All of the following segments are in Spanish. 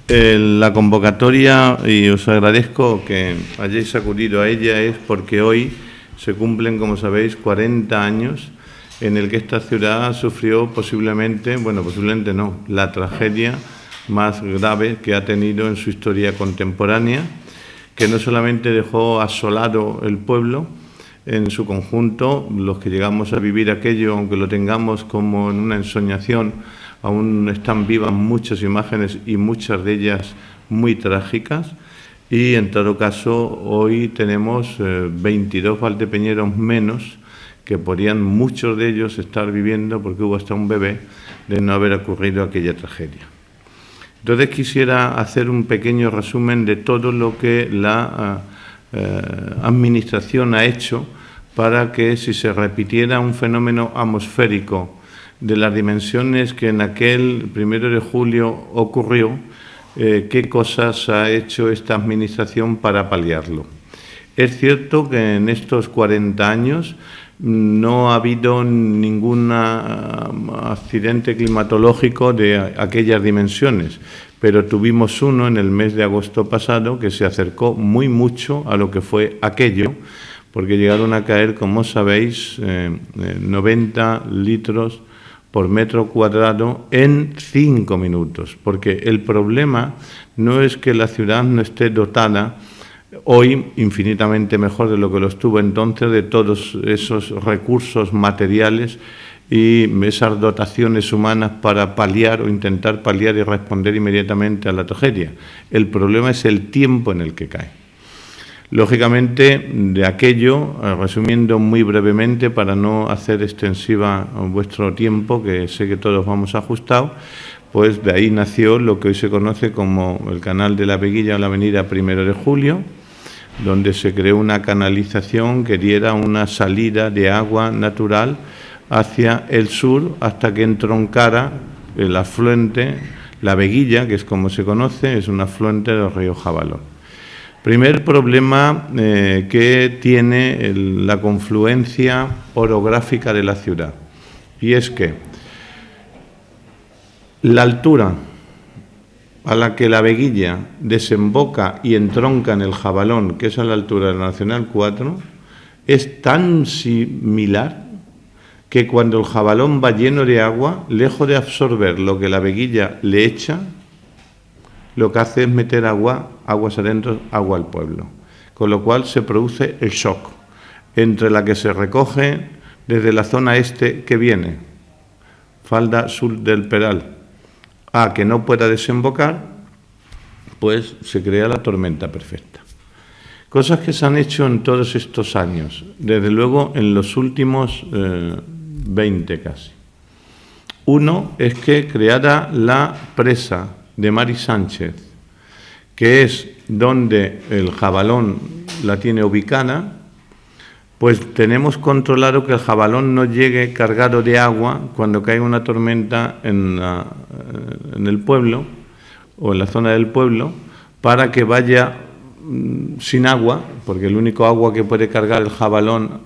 La convocatoria, y os agradezco que hayáis acudido a ella, es porque hoy se cumplen, como sabéis, 40 años en el que esta ciudad sufrió posiblemente no, la tragedia más grave que ha tenido en su historia contemporánea, que no solamente dejó asolado el pueblo en su conjunto, los que llegamos a vivir aquello, aunque lo tengamos como en una ensoñación, aún están vivas muchas imágenes y muchas de ellas muy trágicas, y en todo caso hoy tenemos 22 valdepeñeros menos que podrían muchos de ellos estar viviendo, porque hubo hasta un bebé, de no haber ocurrido aquella tragedia. Entonces quisiera hacer un pequeño resumen de todo lo que la Administración ha hecho para que, si se repitiera un fenómeno atmosférico de las dimensiones que en aquel 1 de julio ocurrió, qué cosas ha hecho esta Administración para paliarlo. Es cierto que en estos 40 años no ha habido ningún accidente climatológico de aquellas dimensiones, pero tuvimos uno en el mes de agosto pasado que se acercó muy mucho a lo que fue aquello, porque llegaron a caer, como sabéis, 90 litros por metro cuadrado en 5 minutos, porque el problema no es que la ciudad no esté dotada hoy infinitamente mejor de lo que lo estuvo entonces, de todos esos recursos materiales y esas dotaciones humanas para paliar o intentar paliar y responder inmediatamente a la tragedia. El problema es el tiempo en el que cae. Lógicamente, de aquello, resumiendo muy brevemente para no hacer extensiva vuestro tiempo, que sé que todos vamos ajustados, pues de ahí nació lo que hoy se conoce como el Canal de la Veguilla o la Avenida 1 de Julio, donde se creó una canalización que diera una salida de agua natural hacia el sur hasta que entroncara el afluente, la Veguilla, que es como se conoce, es un afluente del río Jabalón. Primer problema que tiene la confluencia orográfica de la ciudad, y es que la altura a la que la Veguilla desemboca y entronca en el Jabalón, que es a la altura de la Nacional 4, es tan similar que cuando el Jabalón va lleno de agua, lejos de absorber lo que la Veguilla le echa, lo que hace es meter aguas adentro, agua al pueblo. Con lo cual se produce el shock entre la que se recoge desde la zona este que viene, falda sur del Peral, a que no pueda desembocar, pues se crea la tormenta perfecta. Cosas que se han hecho en todos estos años, desde luego en los últimos 20 casi. Uno es que creara la presa de Mari Sánchez, que es donde el Jabalón la tiene ubicada, pues tenemos controlado que el Jabalón no llegue cargado de agua cuando caiga una tormenta en el pueblo o en la zona del pueblo, para que vaya sin agua, porque el único agua que puede cargar el Jabalón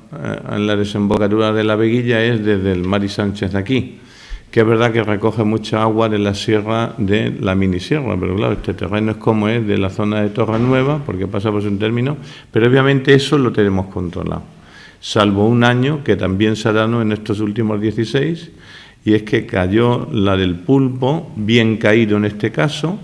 en la desembocadura de la Veguilla es desde el Mari Sánchez aquí, que es verdad que recoge mucha agua de la sierra de la minisierra, pero claro, este terreno es como es de la zona de Torre Nueva, porque pasa por un término, pero obviamente eso lo tenemos controlado, salvo un año que también se ha dado en estos últimos 16, y es que cayó la del Pulpo, bien caído en este caso,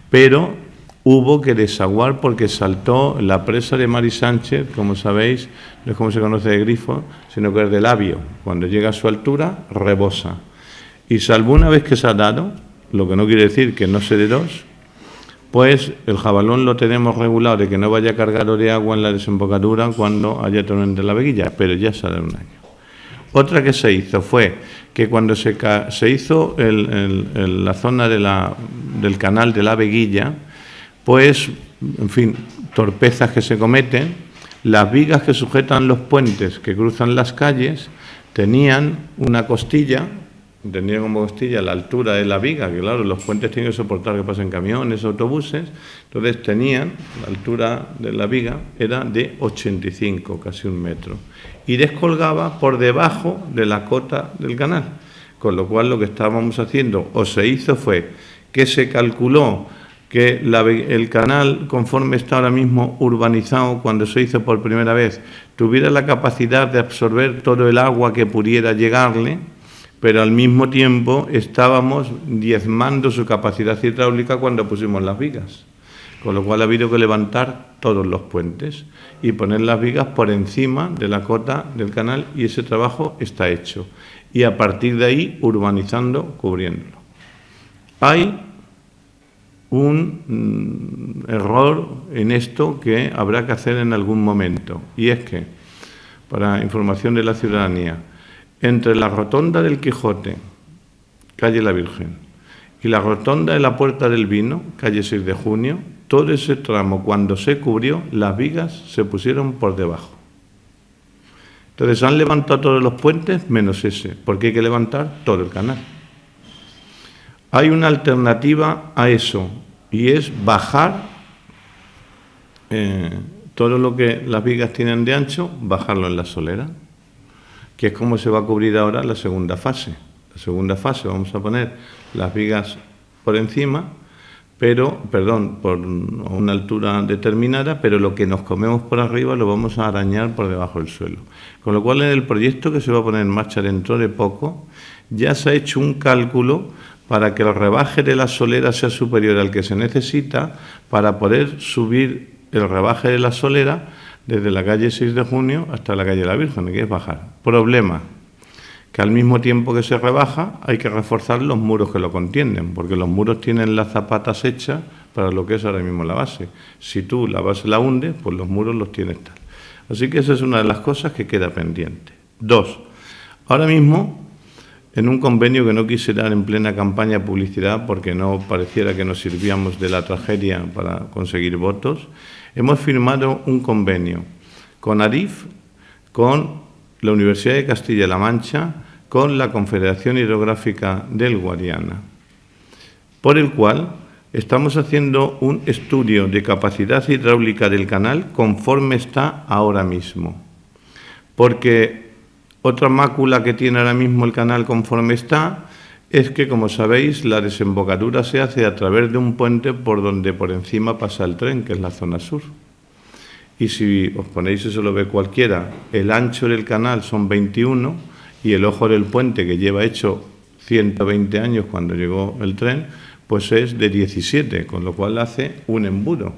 pero hubo que desaguar porque saltó la presa de Mari Sánchez, como sabéis, no es como se conoce de grifo, sino que es de labio. Cuando llega a su altura, rebosa. Y salvo una vez que se ha dado, lo que no quiere decir que no se dé dos, pues el Jabalón lo tenemos regulado de que no vaya cargado de agua en la desembocadura cuando haya tormenta en la Veguilla, pero ya se ha dado un año. Otra que se hizo fue que cuando se hizo la zona del canal de la Veguilla, pues, en fin, torpezas que se cometen, las vigas que sujetan los puentes que cruzan las calles tenían una costilla, tenía como costilla la altura de la viga, que claro, los puentes tienen que soportar que pasen camiones, autobuses, entonces tenían, la altura de la viga era de 85, casi 1 metro, y descolgaba por debajo de la cota del canal, con lo cual lo que estábamos haciendo, o se hizo, fue que se calculó que el canal, conforme está ahora mismo urbanizado, cuando se hizo por primera vez, tuviera la capacidad de absorber todo el agua que pudiera llegarle, pero al mismo tiempo estábamos diezmando su capacidad hidráulica cuando pusimos las vigas. Con lo cual ha habido que levantar todos los puentes y poner las vigas por encima de la cota del canal, y ese trabajo está hecho. Y a partir de ahí, urbanizando, cubriéndolo. Hay un error en esto que habrá que hacer en algún momento, y es que, para información de la ciudadanía, entre la rotonda del Quijote, calle La Virgen, y la rotonda de la Puerta del Vino, calle 6 de Junio, todo ese tramo, cuando se cubrió, las vigas se pusieron por debajo. Entonces han levantado todos los puentes menos ese, porque hay que levantar todo el canal. Hay una alternativa a eso, y es bajar todo lo que las vigas tienen de ancho, bajarlo en la solera, que es como se va a cubrir ahora la segunda fase. La segunda fase vamos a poner las vigas por encima, por una altura determinada, pero lo que nos comemos por arriba lo vamos a arañar por debajo del suelo. Con lo cual, en el proyecto que se va a poner en marcha dentro de poco, ya se ha hecho un cálculo para que el rebaje de la solera sea superior al que se necesita para poder subir el rebaje de la solera desde la calle 6 de Junio hasta la calle La Virgen, que es bajar. Problema, que al mismo tiempo que se rebaja hay que reforzar los muros que lo contienen, porque los muros tienen las zapatas hechas para lo que es ahora mismo la base. Si tú la base la hundes, pues los muros los tienes tal. Así que esa es una de las cosas que queda pendiente. 2. Ahora mismo, en un convenio que no quise dar en plena campaña de publicidad porque no pareciera que nos sirvíamos de la tragedia para conseguir votos, hemos firmado un convenio con Adif, con la Universidad de Castilla-La Mancha, con la Confederación Hidrográfica del Guadiana, por el cual estamos haciendo un estudio de capacidad hidráulica del canal conforme está ahora mismo. Porque otra mácula que tiene ahora mismo el canal conforme está es que, como sabéis, la desembocadura se hace a través de un puente por donde por encima pasa el tren, que es la zona sur. Y si os ponéis, eso lo ve cualquiera, el ancho del canal son 21 y el ojo del puente, que lleva hecho 120 años cuando llegó el tren, pues es de 17, con lo cual hace un embudo.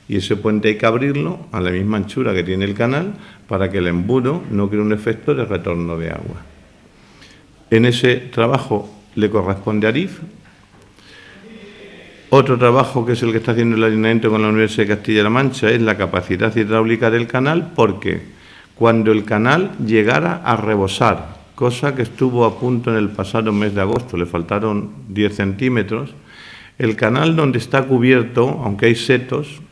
Y ese puente hay que abrirlo a la misma anchura que tiene el canal para que el embudo no cree un efecto de retorno de agua. En ese trabajo le corresponde a Adif. Otro trabajo, que es el que está haciendo el alineamiento con la Universidad de Castilla-La Mancha, es la capacidad hidráulica del canal, porque cuando el canal llegara a rebosar, cosa que estuvo a punto en el pasado mes de agosto, le faltaron 10 centímetros, el canal donde está cubierto, aunque hay setos,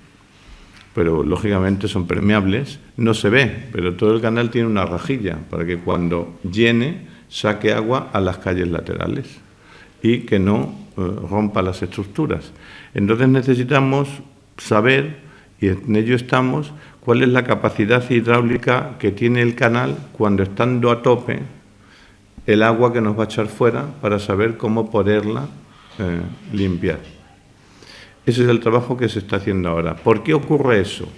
pero lógicamente son permeables, no se ve, pero todo el canal tiene una rajilla para que cuando llene saque agua a las calles laterales y que no rompa las estructuras. Entonces necesitamos saber, y en ello estamos, cuál es la capacidad hidráulica que tiene el canal cuando, estando a tope, el agua que nos va a echar fuera, para saber cómo poderla limpiar. Ese es el trabajo que se está haciendo ahora. ¿Por qué ocurre eso?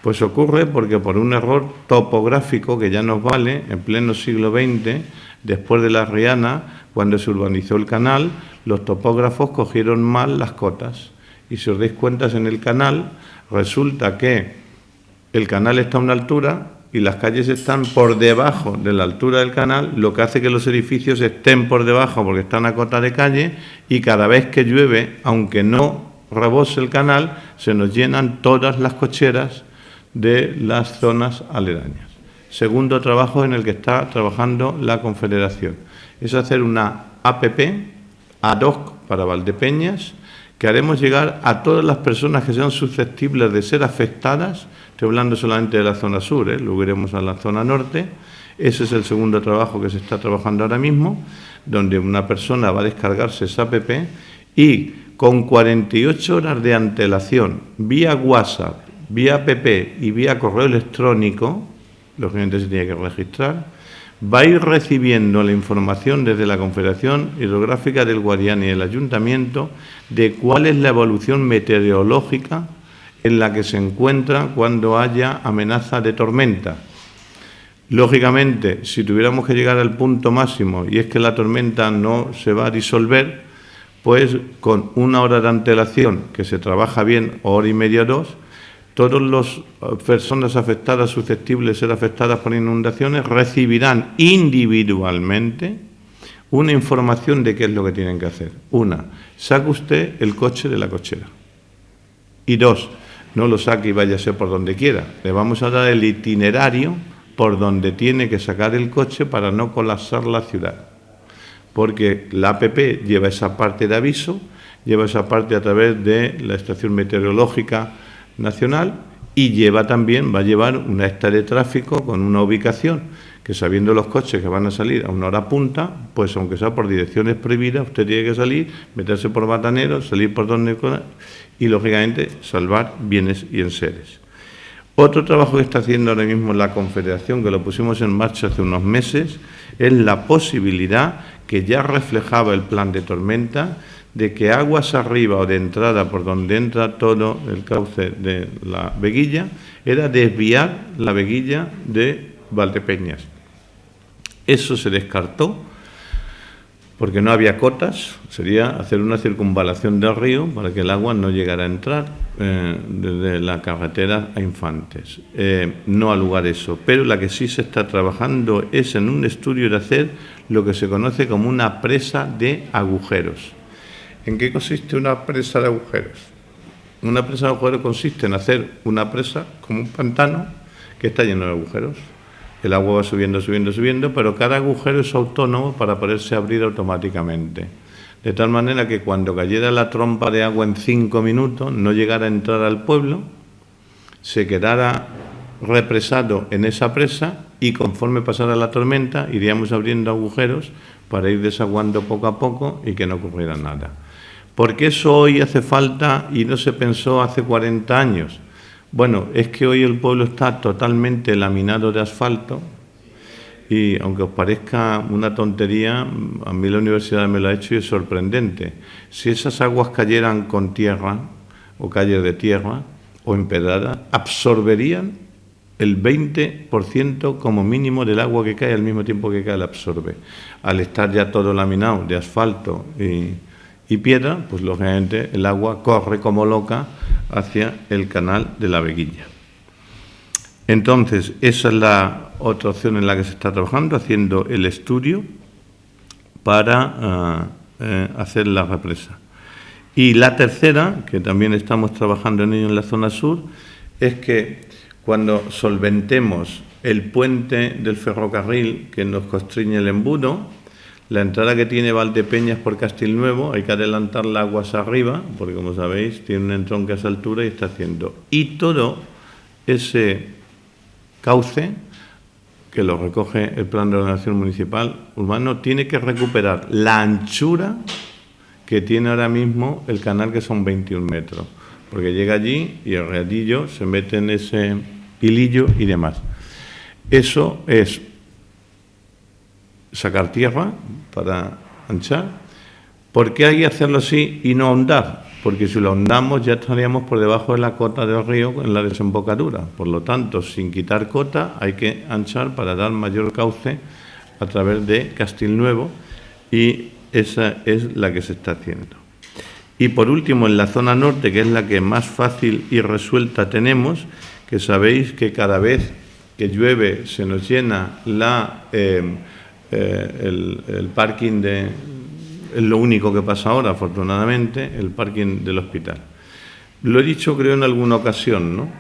Pues ocurre porque por un error topográfico que ya nos vale en pleno siglo XX, después de la Riana, cuando se urbanizó el canal, los topógrafos cogieron mal las cotas. Y si os dais cuenta, en el canal resulta que el canal está a una altura y las calles están por debajo de la altura del canal, lo que hace que los edificios estén por debajo porque están a cota de calle, y cada vez que llueve, aunque no rebose el canal, se nos llenan todas las cocheras de las zonas aledañas. Segundo trabajo en el que está trabajando la Confederación es hacer una APP ad hoc para Valdepeñas, que haremos llegar a todas las personas que sean susceptibles de ser afectadas. Estoy hablando solamente de la zona sur, luego iremos a la zona norte. Ese es el segundo trabajo que se está trabajando ahora mismo, donde una persona va a descargarse esa APP y con 48 horas de antelación, vía WhatsApp, vía app y vía correo electrónico, lógicamente se tiene que registrar, va a ir recibiendo la información desde la Confederación Hidrográfica del Guadiana y el Ayuntamiento de cuál es la evolución meteorológica en la que se encuentra cuando haya amenaza de tormenta. Lógicamente, si tuviéramos que llegar al punto máximo y es que la tormenta no se va a disolver, pues con 1 hora de antelación, que se trabaja bien, hora y media, 2, todas las personas afectadas, susceptibles de ser afectadas por inundaciones, recibirán individualmente una información de qué es lo que tienen que hacer. 1, saque usted el coche de la cochera. Y 2, no lo saque y váyase por donde quiera. Le vamos a dar el itinerario por donde tiene que sacar el coche para no colapsar la ciudad. Porque la APP lleva esa parte de aviso, lleva esa parte a través de la Estación Meteorológica Nacional y va a llevar una esta de tráfico con una ubicación que, sabiendo los coches que van a salir a 1 hora punta, pues aunque sea por direcciones prohibidas, usted tiene que salir, meterse por Bataneros, salir por donde y, lógicamente, salvar bienes y enseres. Otro trabajo que está haciendo ahora mismo la Confederación, que lo pusimos en marcha hace unos meses, es la posibilidad que ya reflejaba el plan de tormenta de que aguas arriba o de entrada por donde entra todo el cauce de la Veguilla, era desviar la Veguilla de Valdepeñas. Eso se descartó porque no había cotas, sería hacer una circunvalación del río para que el agua no llegara a entrar desde la carretera a Infantes. No ha lugar eso, pero la que sí se está trabajando es en un estudio de hacer lo que se conoce como una presa de agujeros. ¿En qué consiste una presa de agujeros? Una presa de agujeros consiste en hacer una presa como un pantano que está lleno de agujeros. El agua va subiendo, subiendo, subiendo, pero cada agujero es autónomo para poderse abrir automáticamente. De tal manera que cuando cayera la trompa de agua en 5 minutos, no llegara a entrar al pueblo, se quedara represado en esa presa y conforme pasara la tormenta iríamos abriendo agujeros para ir desaguando poco a poco y que no ocurriera nada. ¿Por qué eso hoy hace falta y no se pensó hace 40 años? Bueno, es que hoy el pueblo está totalmente laminado de asfalto y, aunque os parezca una tontería, a mí la universidad me lo ha hecho y es sorprendente. Si esas aguas cayeran con tierra o calles de tierra o empedradas, absorberían el 20% como mínimo del agua que cae, al mismo tiempo que cae la absorbe. Al estar ya todo laminado de asfalto y piedra, pues lógicamente el agua corre como loca hacia el canal de la Veguilla. Entonces, esa es la otra opción en la que se está trabajando, haciendo el estudio para hacer la represa. Y la tercera, que también estamos trabajando en ello en la zona sur, es que cuando solventemos el puente del ferrocarril que nos constriñe el embudo, la entrada que tiene Valdepeñas por Castilnuevo, hay que adelantarla aguas arriba, porque como sabéis, tiene un entronque a esa altura y está haciendo. Y todo ese cauce, que lo recoge el Plan de Ordenación Municipal Urbano, tiene que recuperar la anchura que tiene ahora mismo el canal, que son 21 metros, porque llega allí y el riadillo se mete en ese hilillo y demás. Eso es sacar tierra para anchar. ¿Por qué hay que hacerlo así y no ahondar? Porque si lo ahondamos ya estaríamos por debajo de la cota del río en la desembocadura. Por lo tanto, sin quitar cota, hay que anchar para dar mayor cauce a través de Castilnuevo, y esa es la que se está haciendo. Y por último, en la zona norte, que es la que más fácil y resuelta tenemos, que sabéis que cada vez que llueve se nos llena el parking es lo único que pasa ahora, afortunadamente, el parking del hospital. Lo he dicho, creo, en alguna ocasión, ¿no?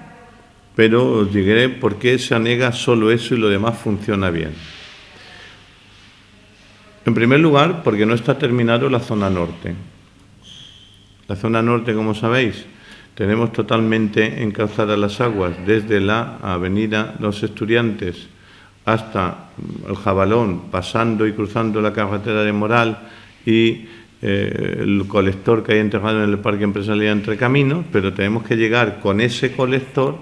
Pero os diré por qué se anega solo eso y lo demás funciona bien. En primer lugar, porque no está terminado la zona norte. La zona norte, como sabéis, tenemos totalmente encauzadas las aguas desde la avenida Los Estudiantes hasta el Jabalón, pasando y cruzando la carretera de Moral y el colector que hay enterrado en el Parque Empresarial Entre Caminos, pero tenemos que llegar con ese colector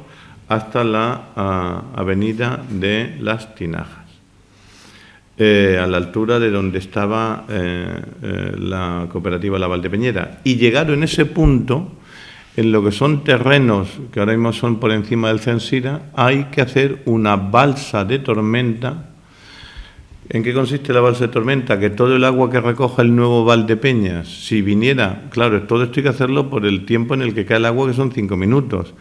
hasta la avenida de Las Tinajas. a la altura de donde estaba la cooperativa La Valdepeñera. Y llegado en ese punto, en lo que son terrenos que ahora mismo son por encima del Censira, hay que hacer una balsa de tormenta. ¿En qué consiste la balsa de tormenta? Que todo el agua que recoja el nuevo Valdepeñas, si viniera, claro, todo esto hay que hacerlo por el tiempo en el que cae el agua, que son 5 minutos.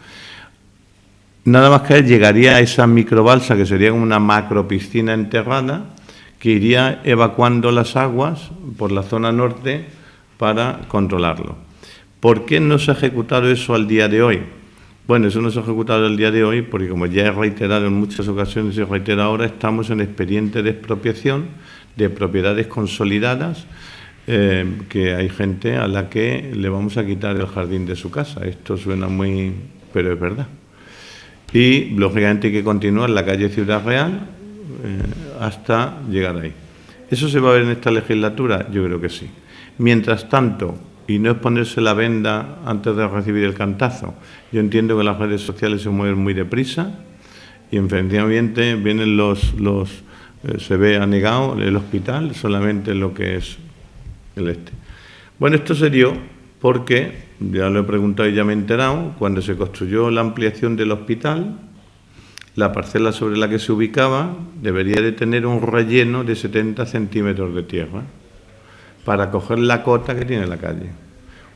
Nada más caer, llegaría a esa microbalsa, que sería como una macropiscina enterrada, que iría evacuando las aguas por la zona norte para controlarlo. ¿Por qué no se ha ejecutado eso al día de hoy? Bueno, eso no se ha ejecutado al día de hoy porque, como ya he reiterado en muchas ocasiones y reitero ahora, estamos en expediente de expropiación de propiedades consolidadas, que hay gente a la que le vamos a quitar el jardín de su casa. Esto suena muy... pero es verdad. Y, lógicamente, hay que continuar la calle Ciudad Real hasta llegar ahí. ¿Eso se va a ver en esta legislatura? Yo creo que sí. Mientras tanto, y no es ponerse la venda antes de recibir el cantazo, yo entiendo que las redes sociales se mueven muy deprisa y, efectivamente, vienen se ve anegado el hospital, solamente lo que es el este. Bueno, esto se dio porque, ya lo he preguntado y ya me he enterado, cuando se construyó la ampliación del hospital, la parcela sobre la que se ubicaba debería de tener un relleno de 70 centímetros de tierra para coger la cota que tiene la calle.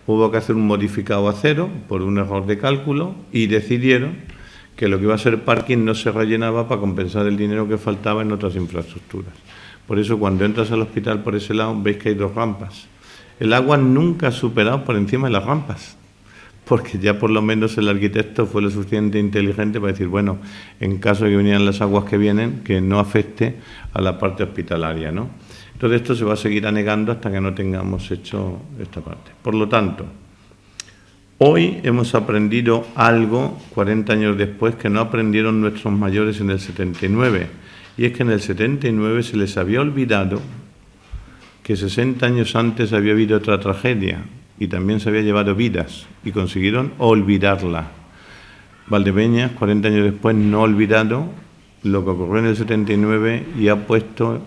Hubo que hacer un modificado a cero por un error de cálculo y decidieron que lo que iba a ser parking no se rellenaba para compensar el dinero que faltaba en otras infraestructuras. Por eso, cuando entras al hospital por ese lado, veis que hay 2 rampas. El agua nunca ha superado por encima de las rampas, porque ya por lo menos el arquitecto fue lo suficientemente inteligente para decir, bueno, en caso de que vinieran las aguas que vienen, que no afecte a la parte hospitalaria, ¿no? Entonces, esto se va a seguir anegando hasta que no tengamos hecho esta parte. Por lo tanto, hoy hemos aprendido algo, 40 años después, que no aprendieron nuestros mayores en el 79, y es que en el 79 se les había olvidado que 60 años antes había habido otra tragedia y también se había llevado vidas y consiguieron olvidarla. Valdepeñas, 40 años después, no ha olvidado lo que ocurrió en el 79 y ha puesto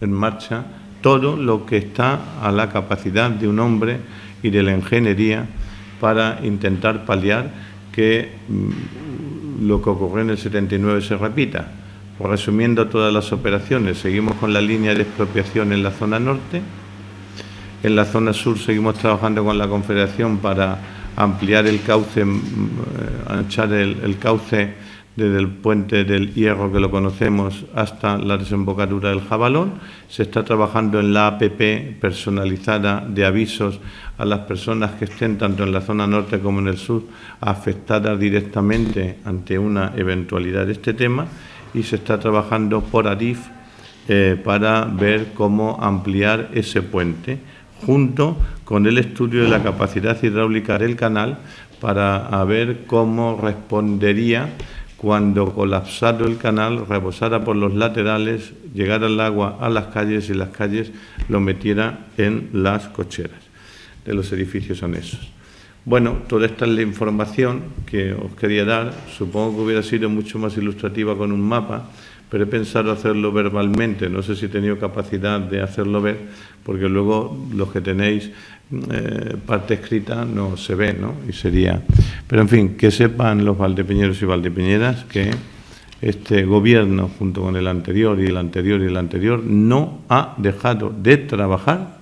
en marcha todo lo que está a la capacidad de un hombre y de la ingeniería para intentar paliar que lo que ocurrió en el 79 se repita. Resumiendo todas las operaciones, seguimos con la línea de expropiación en la zona norte. En la zona sur seguimos trabajando con la Confederación para ampliar el cauce, anchar el cauce desde el puente del Hierro, que lo conocemos, hasta la desembocadura del Jabalón. Se está trabajando en la APP personalizada de avisos a las personas que estén tanto en la zona norte como en el sur afectadas directamente ante una eventualidad de este tema, y se está trabajando por ADIF para ver cómo ampliar ese puente, junto con el estudio de la capacidad hidráulica del canal, para ver cómo respondería cuando, colapsado el canal, rebosara por los laterales, llegara el agua a las calles y las calles lo metiera en las cocheras de los edificios anexos. Bueno, toda esta es la información que os quería dar. Supongo que hubiera sido mucho más ilustrativa con un mapa, pero he pensado hacerlo verbalmente. No sé si he tenido capacidad de hacerlo ver, porque luego los que tenéis parte escrita no se ve, ¿no? Y sería... Pero, en fin, que sepan los valdepeñeros y valdepeñeras que este gobierno, junto con el anterior y el anterior y el anterior, no ha dejado de trabajar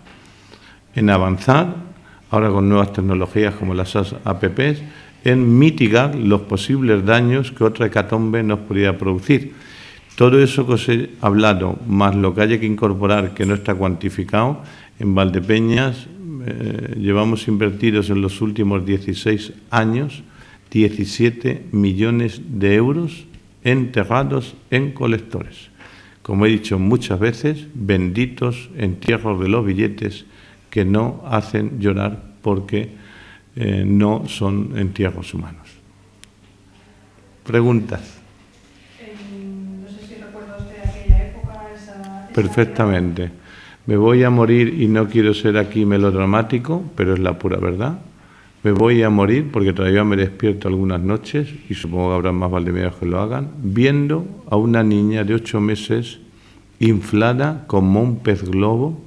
en avanzar, ahora con nuevas tecnologías como las APPs, en mitigar los posibles daños que otra hecatombe nos podría producir. Todo eso que os he hablado, más lo que haya que incorporar que no está cuantificado, en Valdepeñas llevamos invertidos en los últimos 16 años 17 millones de euros enterrados en colectores. Como he dicho muchas veces, benditos entierros de los billetes que no hacen llorar porque no son entierros humanos. ¿Preguntas? No sé si recuerda usted aquella época, esa Perfectamente. Me voy a morir y no quiero ser aquí melodramático, pero es la pura verdad. Me voy a morir porque todavía me despierto algunas noches, y supongo que habrá más valdepeñeros que lo hagan, viendo a una niña de 8 meses inflada como un pez globo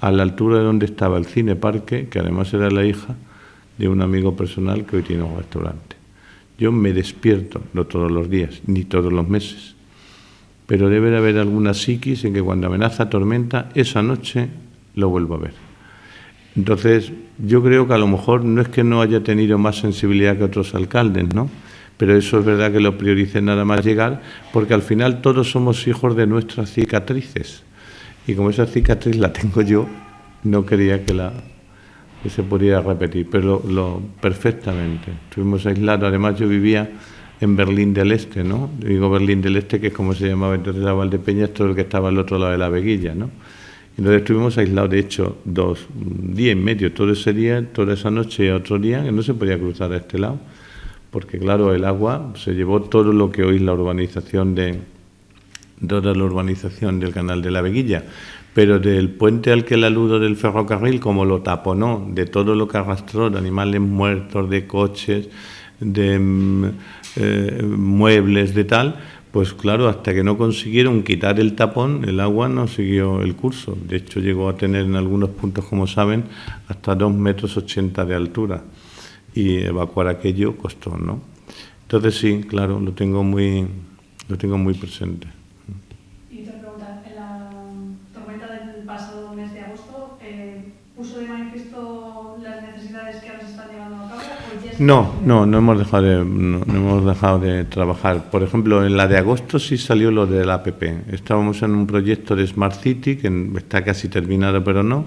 a la altura de donde estaba el Cine Parque, que además era la hija de un amigo personal que hoy tiene un restaurante. Yo me despierto, no todos los días, ni todos los meses, pero debe de haber alguna psiquis en que cuando amenaza tormenta, esa noche lo vuelvo a ver. Entonces, yo creo que a lo mejor no es que no haya tenido más sensibilidad que otros alcaldes, ¿no? Pero eso es verdad que lo prioricé nada más llegar, porque al final todos somos hijos de nuestras cicatrices. Y como esa cicatriz la tengo yo, no quería que se pudiera repetir, pero perfectamente. Estuvimos aislados, además yo vivía en Berlín del Este, ¿no? Digo Berlín del Este, que es como se llamaba entonces la Valdepeñas, todo el que estaba al otro lado de la Veguilla, ¿no? Entonces estuvimos aislados, de hecho, 2 días y medio, todo ese día, toda esa noche y otro día, que no se podía cruzar a este lado, porque claro, el agua se llevó todo lo que hoy es la urbanización toda la urbanización del Canal de la Veguilla, pero del puente al que el aludo del ferrocarril, como lo taponó, de todo lo que arrastró, de animales muertos, de coches, de muebles, de tal, pues claro, hasta que no consiguieron quitar el tapón, el agua no siguió el curso. De hecho, llegó a tener en algunos puntos, como saben, hasta 2,80 metros de altura. Y evacuar aquello costó, ¿no? Entonces sí, claro, lo tengo muy presente. Y otra pregunta, en la tormenta del pasado mes de agosto, ¿puso de manifiesto las necesidades que ahora se están llevando a cabo? No hemos dejado de trabajar. Por ejemplo, en la de agosto sí salió lo del APP. Estábamos en un proyecto de Smart City, que está casi terminado, pero no.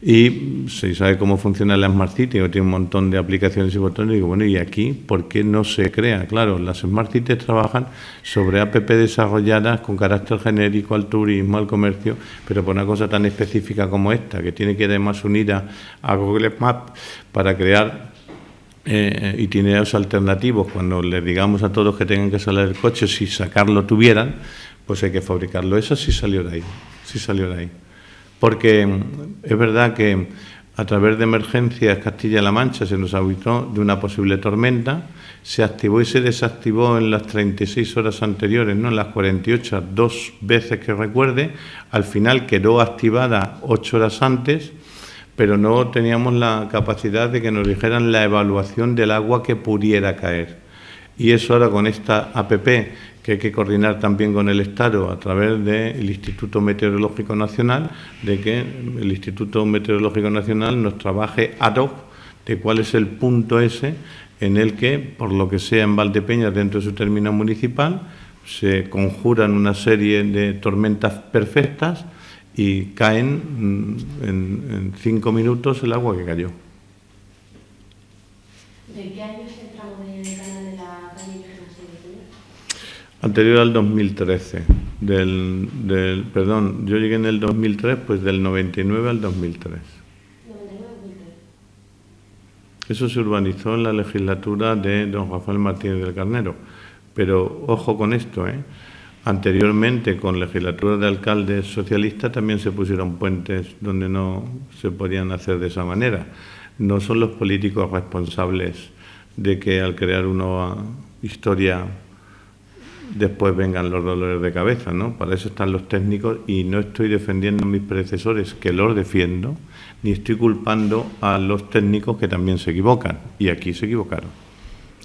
Y se sabe cómo funciona la Smart City, que tiene un montón de aplicaciones y botones. Y digo, bueno, ¿y aquí por qué no se crea? Claro, las Smart Cities trabajan sobre app desarrolladas con carácter genérico al turismo, al comercio, pero por una cosa tan específica como esta, que tiene que ir además unida a Google Maps para crear itinerarios alternativos. Cuando les digamos a todos que tengan que salir del coche, si sacarlo tuvieran, pues hay que fabricarlo. Eso sí salió de ahí. Porque es verdad que a través de Emergencias Castilla-La Mancha se nos avisó de una posible tormenta, se activó y se desactivó en las 36 horas anteriores, no en las 48, 2 veces que recuerde, al final quedó activada 8 horas antes, pero no teníamos la capacidad de que nos dijeran la evaluación del agua que pudiera caer. Y eso ahora con esta APP, que hay que coordinar también con el Estado a través del Instituto Meteorológico Nacional, de que el Instituto Meteorológico Nacional nos trabaje ad hoc de cuál es el punto ese en el que, por lo que sea en Valdepeñas, dentro de su término municipal, se conjuran una serie de tormentas perfectas y caen en 5 minutos el agua que cayó. ¿De qué año es el tramo del canal de la calle Virgen Señor? Anterior al 2013. Perdón, yo llegué en el 2003, pues del 99 al 2003. 99-2003. Eso se urbanizó en la legislatura de don Rafael Martínez del Carnero. Pero ojo con esto, Anteriormente, con legislatura de alcaldes socialistas, también se pusieron puentes donde no se podían hacer de esa manera. No son los políticos responsables de que al crear una historia después vengan los dolores de cabeza, ¿no? Para eso están los técnicos y no estoy defendiendo a mis predecesores, que los defiendo, ni estoy culpando a los técnicos que también se equivocan. Y aquí se equivocaron.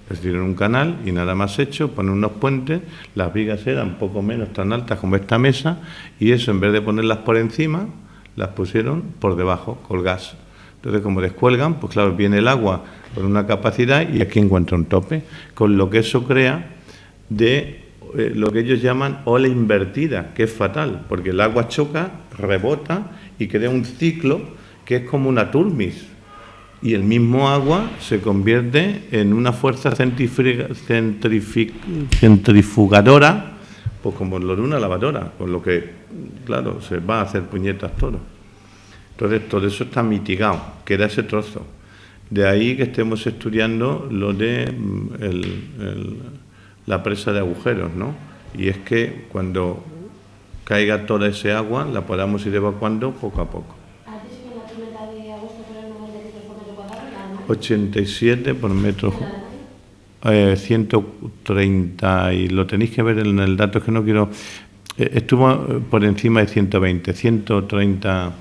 Es decir, en un canal y nada más hecho, ponen unos puentes, las vigas eran poco menos tan altas como esta mesa y eso en vez de ponerlas por encima, las pusieron por debajo, colgadas. Entonces, como descuelgan, pues claro, viene el agua con una capacidad y aquí encuentra un tope, con lo que eso crea de lo que ellos llaman ola invertida, que es fatal, porque el agua choca, rebota y crea un ciclo que es como una turmis. Y el mismo agua se convierte en una fuerza centrifugadora, pues como lo de una lavadora, con lo que, claro, se va a hacer puñetas todo. Entonces, todo eso está mitigado, queda ese trozo. De ahí que estemos estudiando lo de la presa de agujeros, ¿no? Y es que cuando caiga toda ese agua, la podamos ir evacuando poco a poco. 87 por metro, 130, y lo tenéis que ver en el dato, es que no quiero... Estuvo por encima de 120, 130,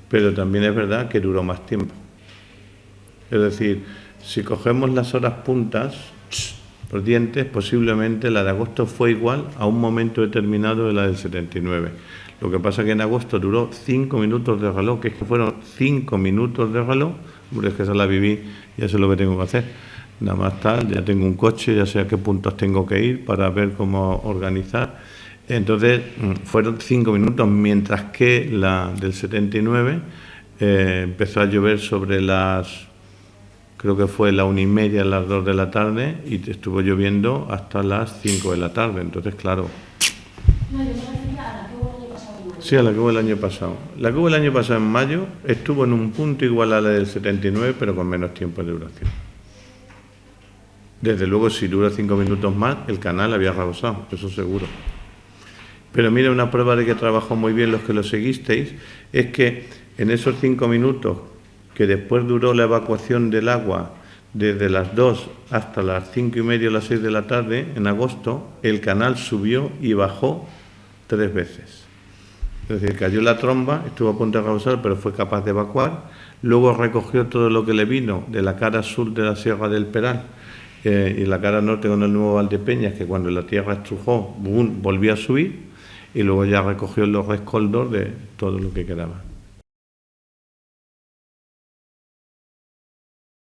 pero también es verdad que duró más tiempo. Es decir, si cogemos las horas puntas por dientes, posiblemente la de agosto fue igual a un momento determinado de la del 79. Lo que pasa es que en agosto duró 5 minutos de reloj, que es que fueron 5 minutos de reloj. Hombre, es que esa la viví, ya sé lo que tengo que hacer. Nada más tal, ya tengo un coche, ya sé a qué puntos tengo que ir para ver cómo organizar. Entonces, fueron 5 minutos, mientras que la del 79 empezó a llover sobre las... Creo que fue la 1:30, las 2 de la tarde, y estuvo lloviendo hasta las 5 de la tarde. Entonces, claro. No, yo me refería a la que hubo el año pasado en mayo. Sí, a la que hubo el año pasado. La que hubo el año pasado en mayo estuvo en un punto igual a la del 79, pero con menos tiempo de duración. Desde luego, si dura 5 minutos más, el canal había rebosado, eso seguro. Pero mira, una prueba de que trabajó muy bien los que lo seguisteis, es que en esos 5 minutos que después duró la evacuación del agua desde las 2 hasta las 5:30 o las 6 de la tarde, en agosto, el canal subió y bajó 3 veces. Es decir, cayó la tromba, estuvo a punto de rebosar, pero fue capaz de evacuar. Luego recogió todo lo que le vino de la cara sur de la Sierra del Peral y la cara norte con el nuevo Valdepeñas, que cuando la tierra estrujó, volvió a subir, y luego ya recogió los rescoldos de todo lo que quedaba.